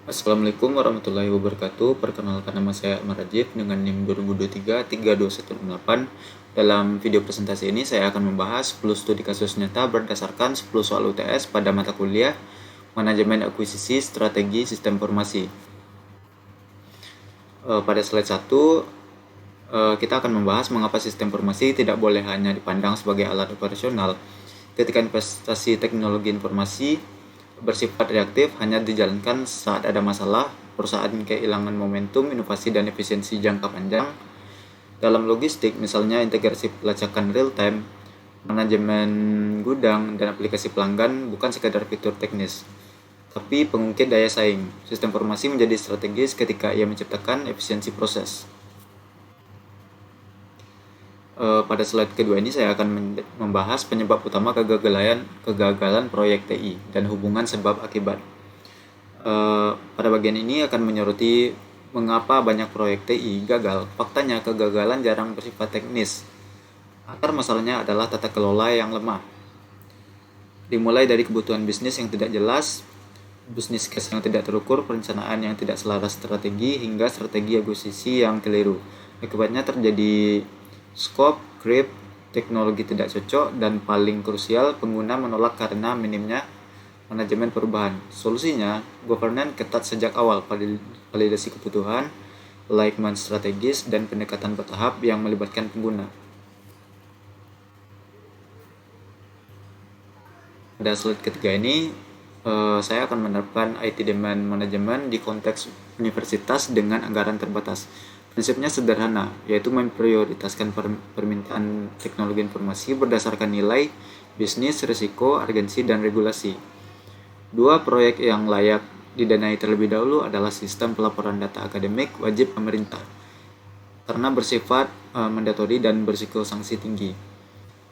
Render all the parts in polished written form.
Assalamualaikum warahmatullahi wabarakatuh. Perkenalkan, nama saya Ahmad Rajif dengan NIM 2023-32118. Dalam video presentasi ini saya akan membahas 10 studi kasus nyata berdasarkan 10 soal UTS pada mata kuliah Manajemen Akuisisi Strategi Sistem Informasi. Pada slide 1, kita akan membahas mengapa sistem informasi tidak boleh hanya dipandang sebagai alat operasional. Ketika investasi teknologi informasi bersifat reaktif hanya dijalankan saat ada masalah, perusahaan kehilangan momentum, inovasi, dan efisiensi jangka panjang. Dalam logistik, misalnya integrasi pelacakan real-time, manajemen gudang, dan aplikasi pelanggan bukan sekadar fitur teknis, tapi pengungkit daya saing. Sistem informasi menjadi strategis ketika ia menciptakan efisiensi proses. Pada slide kedua ini saya akan membahas penyebab utama kegagalan proyek TI dan hubungan sebab akibat. Pada bagian ini akan menyoroti mengapa banyak proyek TI gagal. Faktanya kegagalan jarang bersifat teknis. Akar masalahnya adalah tata kelola yang lemah. Dimulai dari kebutuhan bisnis yang tidak jelas, bisnis case yang tidak terukur, perencanaan yang tidak selaras strategi, hingga strategi akuisisi yang keliru. Akibatnya terjadi scope creep, teknologi tidak cocok, dan paling krusial, pengguna menolak karena minimnya manajemen perubahan. Solusinya, governance ketat sejak awal, validasi kebutuhan, alignment strategis, dan pendekatan bertahap yang melibatkan pengguna. Pada slide ketiga ini, saya akan menerapkan IT Demand Management di konteks universitas dengan anggaran terbatas. Prinsipnya sederhana, yaitu memprioritaskan permintaan teknologi informasi berdasarkan nilai, bisnis, risiko, urgensi, dan regulasi. Dua proyek yang layak didanai terlebih dahulu adalah sistem pelaporan data akademik wajib pemerintah, karena bersifat mandatori dan berisiko sanksi tinggi,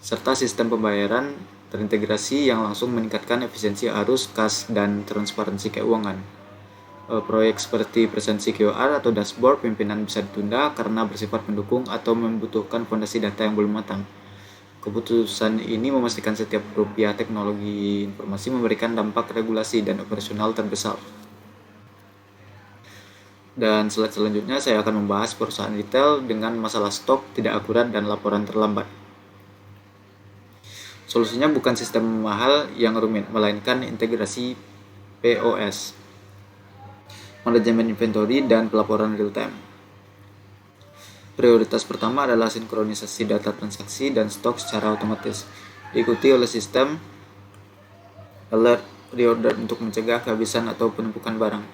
serta sistem pembayaran terintegrasi yang langsung meningkatkan efisiensi arus, kas, dan transparansi keuangan. Proyek seperti presensi QR atau dashboard pimpinan bisa ditunda karena bersifat pendukung atau membutuhkan fondasi data yang belum matang. Keputusan ini memastikan setiap rupiah teknologi informasi memberikan dampak regulasi dan operasional terbesar. Dan slide selanjutnya saya akan membahas perusahaan retail dengan masalah stok tidak akurat dan laporan terlambat. Solusinya bukan sistem mahal yang rumit, melainkan integrasi POS, manajemen inventory, dan pelaporan real-time. Prioritas pertama adalah sinkronisasi data transaksi dan stok secara otomatis, diikuti oleh sistem alert reorder untuk mencegah kehabisan atau penumpukan barang.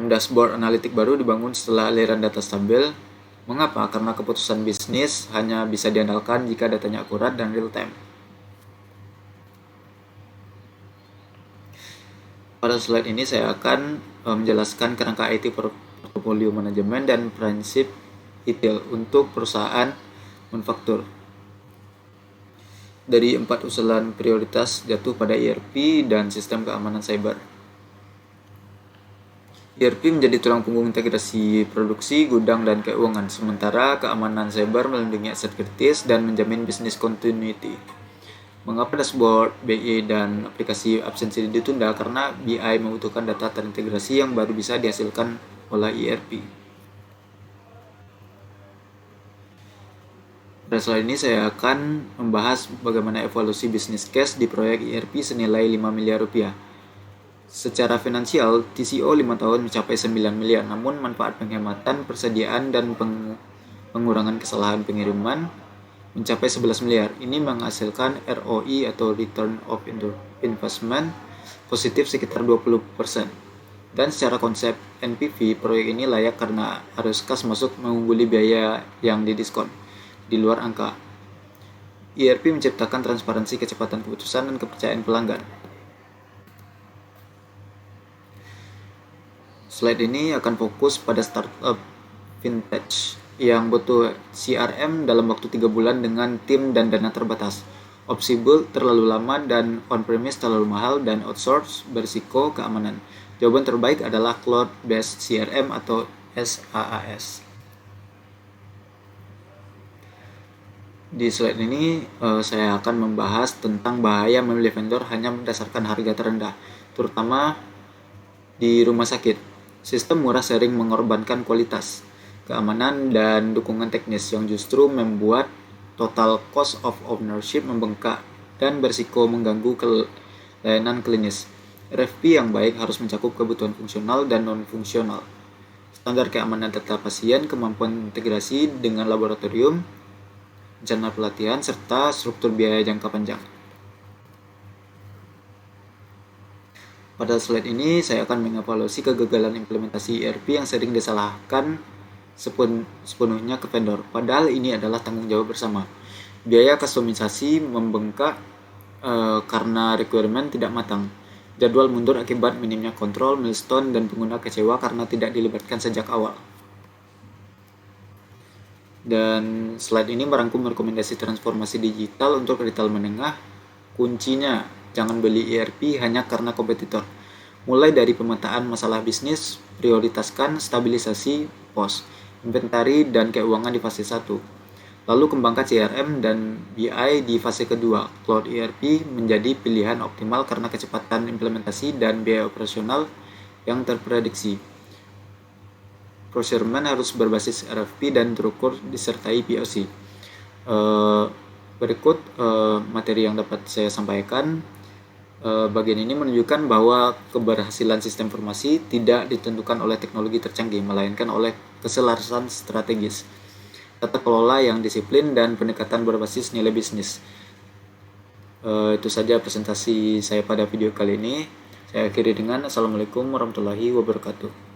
Dashboard analitik baru dibangun setelah aliran data stabil. Mengapa? Karena keputusan bisnis hanya bisa diandalkan jika datanya akurat dan real-time. Pada slide ini saya akan menjelaskan kerangka IT portfolio manajemen dan prinsip ITIL untuk perusahaan manufaktur. Dari 4 usulan prioritas jatuh pada ERP dan sistem keamanan cyber. ERP menjadi tulang punggung integrasi produksi, gudang, dan keuangan, sementara keamanan cyber melindungi aset kritis dan menjamin business continuity. Mengapa dashboard, BI, dan aplikasi absensi ditunda? Karena BI membutuhkan data terintegrasi yang baru bisa dihasilkan oleh ERP. Pada slide ini saya akan membahas bagaimana evaluasi bisnis case di proyek ERP senilai 5 miliar rupiah. Secara finansial, TCO 5 tahun mencapai 9 miliar, namun manfaat penghematan, persediaan, dan pengurangan kesalahan pengiriman mencapai 11 miliar. Ini menghasilkan ROI atau Return of Investment positif sekitar 20%. Dan secara konsep NPV, proyek ini layak karena arus kas masuk mengungguli biaya yang didiskon di luar angka. ERP menciptakan transparansi, kecepatan keputusan, dan kepercayaan pelanggan. Slide ini akan fokus pada startup vintage yang butuh CRM dalam waktu 3 bulan dengan tim dan dana terbatas. Opsi build terlalu lama dan on-premise terlalu mahal, dan outsource berisiko keamanan. Jawaban terbaik adalah Cloud-based CRM atau SaaS. Di slide ini saya akan membahas tentang bahaya memilih vendor hanya berdasarkan harga terendah, terutama di rumah sakit. Sistem murah sering mengorbankan kualitas, keamanan, dan dukungan teknis yang justru membuat total cost of ownership membengkak dan berisiko mengganggu layanan klinis. RFP yang baik harus mencakup kebutuhan fungsional dan non-fungsional, standar keamanan data pasien, kemampuan integrasi dengan laboratorium, rencana pelatihan, serta struktur biaya jangka panjang. Pada slide ini, saya akan mengevaluasi kegagalan implementasi ERP yang sering disalahkan sepenuhnya ke vendor. Padahal ini adalah tanggung jawab bersama. Biaya kustomisasi membengkak karena requirement tidak matang. Jadwal mundur akibat minimnya kontrol, milestone, dan pengguna kecewa karena tidak dilibatkan sejak awal. Dan slide ini merangkum rekomendasi transformasi digital untuk retail menengah. Kuncinya, jangan beli ERP hanya karena kompetitor. Mulai dari pemetaan masalah bisnis, prioritaskan stabilisasi pos, inventari, dan keuangan di fase 1. Lalu kembangkan CRM dan BI di fase kedua. Cloud ERP menjadi pilihan optimal karena kecepatan implementasi dan biaya operasional yang terprediksi. Procurement harus berbasis RFP dan terukur disertai POC. Berikut materi yang dapat saya sampaikan. Bagian ini menunjukkan bahwa keberhasilan sistem informasi tidak ditentukan oleh teknologi tercanggih, melainkan oleh keselarasan strategis, tata kelola yang disiplin, dan pendekatan berbasis nilai bisnis. Itu saja presentasi saya pada video kali ini. Saya akhiri dengan Assalamualaikum warahmatullahi wabarakatuh.